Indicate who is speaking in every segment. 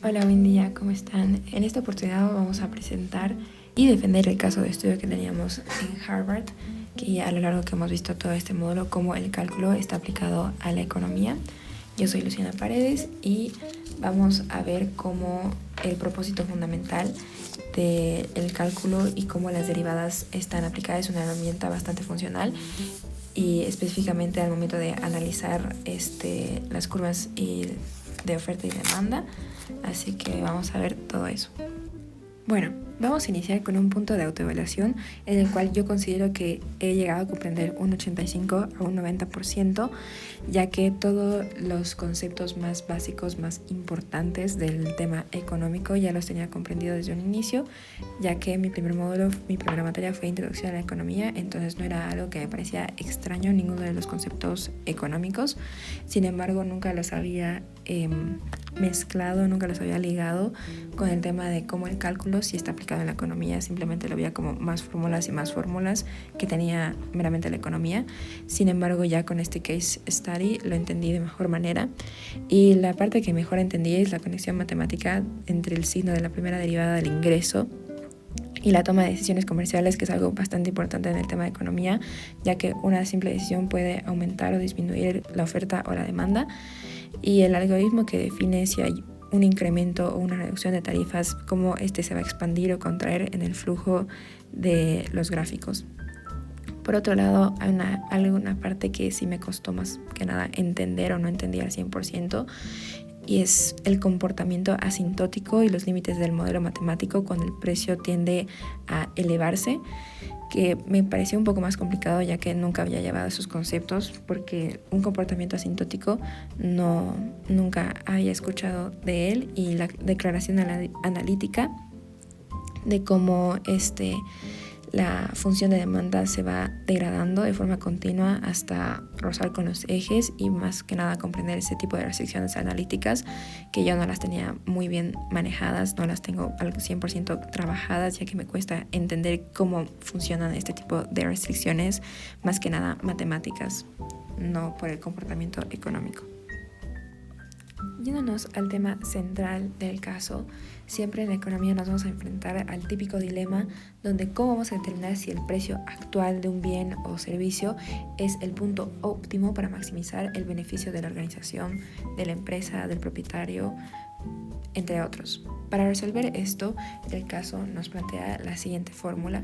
Speaker 1: Hola, buen día, ¿cómo están? En esta oportunidad vamos a presentar y defender el caso de estudio que teníamos en Harvard, que ya a lo largo que hemos visto todo este módulo, cómo el cálculo está aplicado a la economía. Yo soy Luciana Paredes y vamos a ver cómo el propósito fundamental del cálculo y cómo las derivadas están aplicadas. Es una herramienta bastante funcional y específicamente al momento de analizar las curvas de oferta y demanda. Así que vamos a ver todo eso. Bueno, vamos a iniciar con un punto de autoevaluación en el cual yo considero que he llegado a comprender un 85 a un 90%, ya que todos los conceptos más básicos, más importantes del tema económico ya los tenía comprendido desde un inicio, ya que mi primer módulo, mi primera materia fue Introducción a la Economía, entonces no era algo que me parecía extraño ninguno de los conceptos económicos. Sin embargo, nunca los había mezclado, nunca los había ligado con el tema de cómo el cálculo sí está aplicado en la economía. Simplemente lo veía como más fórmulas y más fórmulas que tenía meramente la economía. Sin embargo, ya con este case study lo entendí de mejor manera, y la parte que mejor entendí es la conexión matemática entre el signo de la primera derivada del ingreso y la toma de decisiones comerciales, que es algo bastante importante en el tema de economía, ya que una simple decisión puede aumentar o disminuir la oferta o la demanda, y el algoritmo que define si hay un incremento o una reducción de tarifas, cómo se va a expandir o contraer en el flujo de los gráficos. Por otro lado, hay alguna parte que sí me costó más que nada entender o no entendí al 100%, y es el comportamiento asintótico y los límites del modelo matemático cuando el precio tiende a elevarse, que me pareció un poco más complicado ya que nunca había llevado esos conceptos, porque un comportamiento asintótico nunca había escuchado de él, y la declaración analítica de cómo la función de demanda se va degradando de forma continua hasta rozar con los ejes, y más que nada comprender ese tipo de restricciones analíticas que yo no las tenía muy bien manejadas, no las tengo al 100% trabajadas, ya que me cuesta entender cómo funcionan este tipo de restricciones, más que nada matemáticas, no por el comportamiento económico. Yéndonos al tema central del caso, siempre en la economía nos vamos a enfrentar al típico dilema donde cómo vamos a determinar si el precio actual de un bien o servicio es el punto óptimo para maximizar el beneficio de la organización, de la empresa, del propietario, entre otros. Para resolver esto, el caso nos plantea la siguiente fórmula,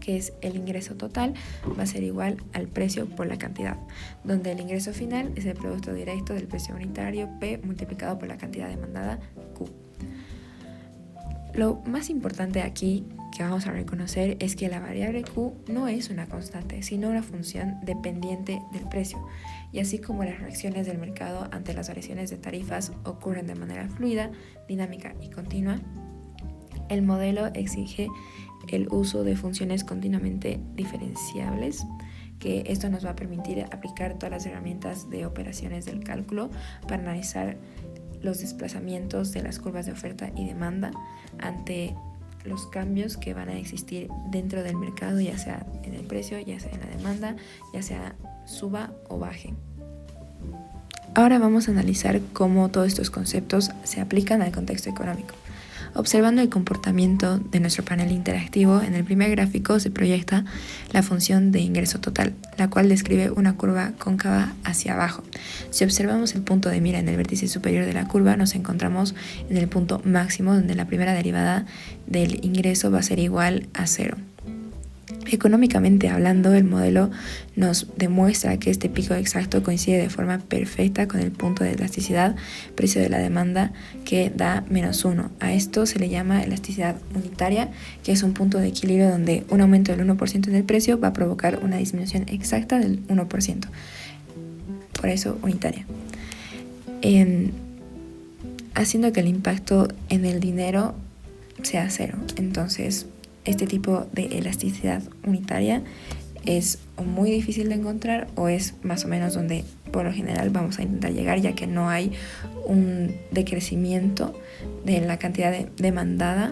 Speaker 1: que es el ingreso total va a ser igual al precio por la cantidad, donde el ingreso final es el producto directo del precio unitario P multiplicado por la cantidad demandada Q. Lo más importante aquí que vamos a reconocer es que la variable Q no es una constante, sino una función dependiente del precio, y así como las reacciones del mercado ante las variaciones de tarifas ocurren de manera fluida, dinámica y continua, el modelo exige el uso de funciones continuamente diferenciables, que esto nos va a permitir aplicar todas las herramientas de operaciones del cálculo para analizar los desplazamientos de las curvas de oferta y demanda ante los cambios que van a existir dentro del mercado, ya sea en el precio, ya sea en la demanda, ya sea suba o baje. Ahora vamos a analizar cómo todos estos conceptos se aplican al contexto económico. Observando el comportamiento de nuestro panel interactivo, en el primer gráfico se proyecta la función de ingreso total, la cual describe una curva cóncava hacia abajo. Si observamos el punto de mira en el vértice superior de la curva, nos encontramos en el punto máximo, donde la primera derivada del ingreso va a ser igual a 0. Económicamente hablando, el modelo nos demuestra que este pico exacto coincide de forma perfecta con el punto de elasticidad, precio de la demanda, que da -1. A esto se le llama elasticidad unitaria, que es un punto de equilibrio donde un aumento del 1% en el precio va a provocar una disminución exacta del 1%. Por eso unitaria. Haciendo que el impacto en el dinero sea 0. Entonces, este tipo de elasticidad unitaria es o muy difícil de encontrar, o es más o menos donde por lo general vamos a intentar llegar, ya que no hay un decrecimiento de la cantidad demandada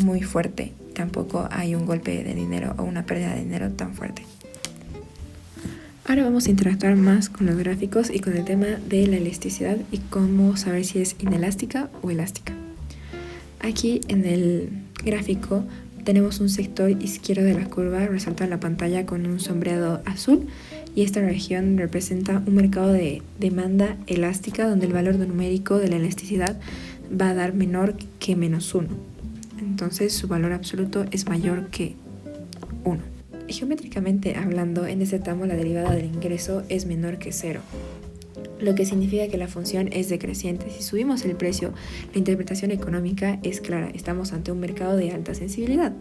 Speaker 1: muy fuerte. Tampoco hay un golpe de dinero o una pérdida de dinero tan fuerte. Ahora vamos a interactuar más con los gráficos y con el tema de la elasticidad y cómo saber si es inelástica o elástica. Aquí en el gráfico tenemos un sector izquierdo de la curva resaltado en la pantalla con un sombreado azul, y esta región representa un mercado de demanda elástica donde el valor numérico de la elasticidad va a dar menor que -1. Entonces su valor absoluto es mayor que 1. Geométricamente hablando, en este tramo la derivada del ingreso es menor que 0, lo que significa que la función es decreciente. Si subimos el precio, la interpretación económica es clara. Estamos ante un mercado de alta sensibilidad.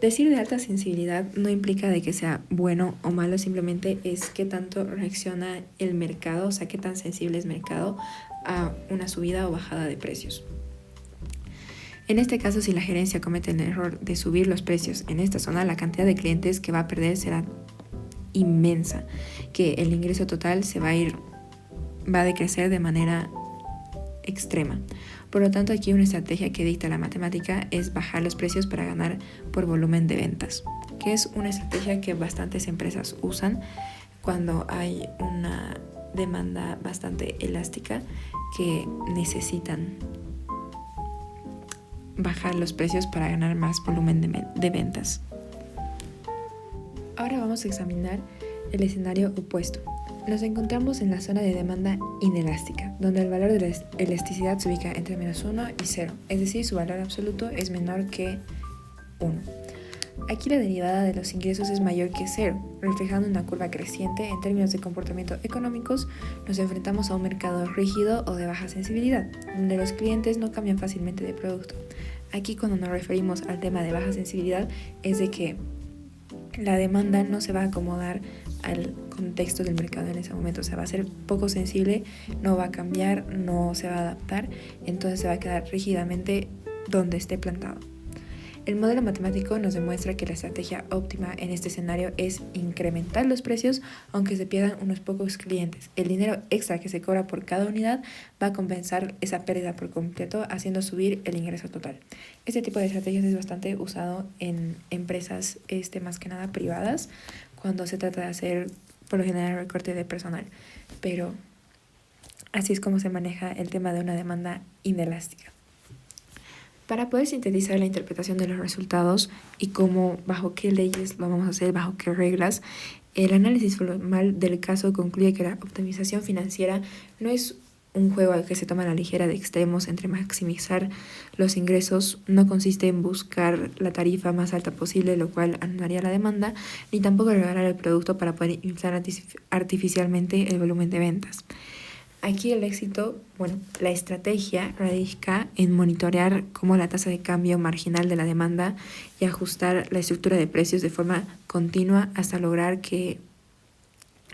Speaker 1: Decir de alta sensibilidad no implica de que sea bueno o malo, simplemente es qué tanto reacciona el mercado, o sea, qué tan sensible es el mercado a una subida o bajada de precios. En este caso, si la gerencia comete el error de subir los precios en esta zona, la cantidad de clientes que va a perder será inmensa, que el ingreso total va a decrecer de manera extrema. Por lo tanto, aquí una estrategia que dicta la matemática es bajar los precios para ganar por volumen de ventas, que es una estrategia que bastantes empresas usan cuando hay una demanda bastante elástica que necesitan bajar los precios para ganar más volumen de ventas. Ahora vamos a examinar el escenario opuesto. Nos encontramos en la zona de demanda inelástica, donde el valor de la elasticidad se ubica entre -1 y 0, es decir, su valor absoluto es menor que 1. Aquí la derivada de los ingresos es mayor que 0, reflejando una curva creciente. En términos de comportamiento económicos, nos enfrentamos a un mercado rígido o de baja sensibilidad, donde los clientes no cambian fácilmente de producto. Aquí, cuando nos referimos al tema de baja sensibilidad, es de que la demanda no se va a acomodar al contexto del mercado en ese momento, o sea, va a ser poco sensible, no va a cambiar, no se va a adaptar, entonces se va a quedar rígidamente donde esté plantado. El modelo matemático nos demuestra que la estrategia óptima en este escenario es incrementar los precios aunque se pierdan unos pocos clientes. El dinero extra que se cobra por cada unidad va a compensar esa pérdida por completo, haciendo subir el ingreso total. Este tipo de estrategias es bastante usado en empresas más que nada privadas, cuando se trata de hacer por lo general recorte de personal, pero así es como se maneja el tema de una demanda inelástica. Para poder sintetizar la interpretación de los resultados y bajo qué leyes lo vamos a hacer, bajo qué reglas, el análisis formal del caso concluye que la optimización financiera no es un juego al que se toma a la ligera de extremos entre maximizar los ingresos, no consiste en buscar la tarifa más alta posible, lo cual anularía la demanda, ni tampoco regalar el producto para poder inflar artificialmente el volumen de ventas. Aquí el éxito, la estrategia radica en monitorear cómo la tasa de cambio marginal de la demanda y ajustar la estructura de precios de forma continua hasta lograr que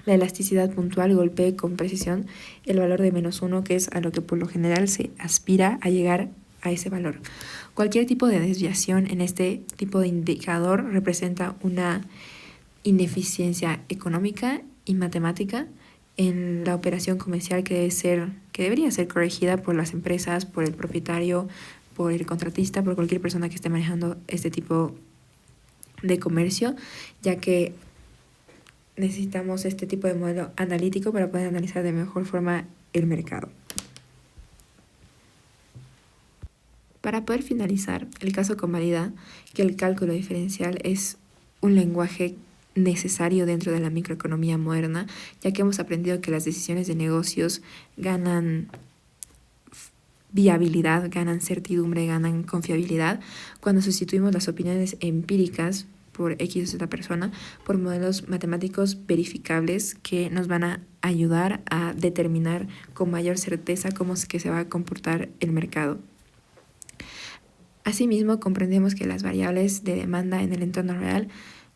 Speaker 1: la elasticidad puntual golpee con precisión el valor de -1, que es a lo que por lo general se aspira a llegar a ese valor. Cualquier tipo de desviación en este tipo de indicador representa una ineficiencia económica y matemática en la operación comercial que debería ser corregida por las empresas, por el propietario, por el contratista, por cualquier persona que esté manejando este tipo de comercio, ya que necesitamos este tipo de modelo analítico para poder analizar de mejor forma el mercado. Para poder finalizar, el caso convalida que el cálculo diferencial es un lenguaje necesario dentro de la microeconomía moderna, ya que hemos aprendido que las decisiones de negocios ganan viabilidad, ganan certidumbre, ganan confiabilidad cuando sustituimos las opiniones empíricas por X o Z persona por modelos matemáticos verificables que nos van a ayudar a determinar con mayor certeza cómo es que se va a comportar el mercado. Asimismo, comprendemos que las variables de demanda en el entorno real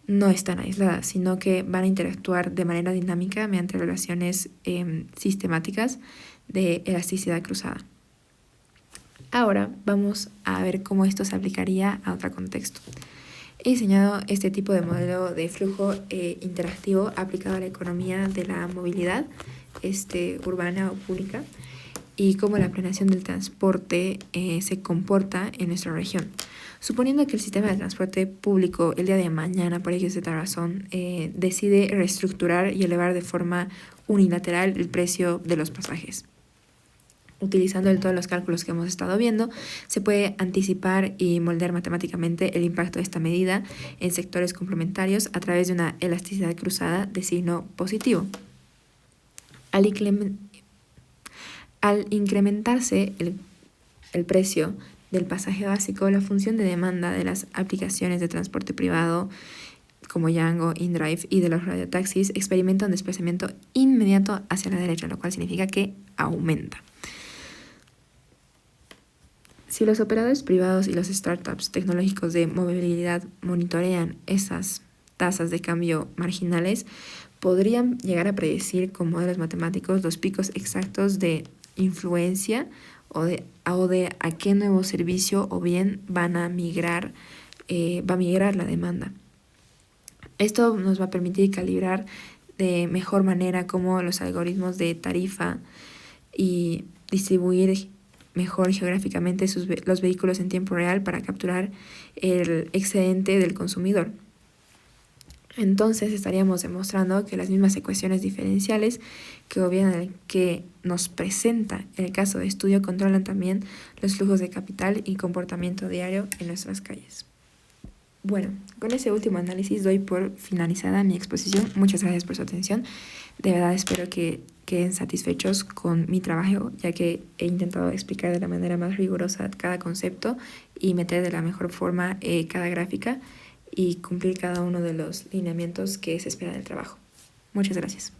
Speaker 1: no están aisladas, sino que van a interactuar de manera dinámica mediante relaciones sistemáticas de elasticidad cruzada. Ahora vamos a ver cómo esto se aplicaría a otro contexto. He diseñado este tipo de modelo de flujo interactivo aplicado a la economía de la movilidad urbana o pública. y cómo la planeación del transporte se comporta en nuestra región. Suponiendo que el sistema de transporte público el día de mañana, por X razón, decide reestructurar y elevar de forma unilateral el precio de los pasajes. Utilizando todos los cálculos que hemos estado viendo, se puede anticipar y moldear matemáticamente el impacto de esta medida en sectores complementarios a través de una elasticidad cruzada de signo positivo. Al incrementarse el precio del pasaje básico, la función de demanda de las aplicaciones de transporte privado como Yango, InDrive y de los radiotaxis experimenta un desplazamiento inmediato hacia la derecha, lo cual significa que aumenta. Si los operadores privados y los startups tecnológicos de movilidad monitorean esas tasas de cambio marginales, podrían llegar a predecir con modelos matemáticos los picos exactos de influencia o de a qué nuevo servicio o bien va a migrar la demanda. Esto nos va a permitir calibrar de mejor manera cómo los algoritmos de tarifa y distribuir mejor geográficamente los vehículos en tiempo real para capturar el excedente del consumidor. Entonces estaríamos demostrando que las mismas ecuaciones diferenciales que nos presenta el caso de estudio controlan también los flujos de capital y comportamiento diario en nuestras calles. Bueno, con ese último análisis doy por finalizada mi exposición. Muchas gracias por su atención. De verdad espero que queden satisfechos con mi trabajo, ya que he intentado explicar de la manera más rigurosa cada concepto y meter de la mejor forma cada gráfica y cumplir cada uno de los lineamientos que se espera del trabajo. Muchas gracias.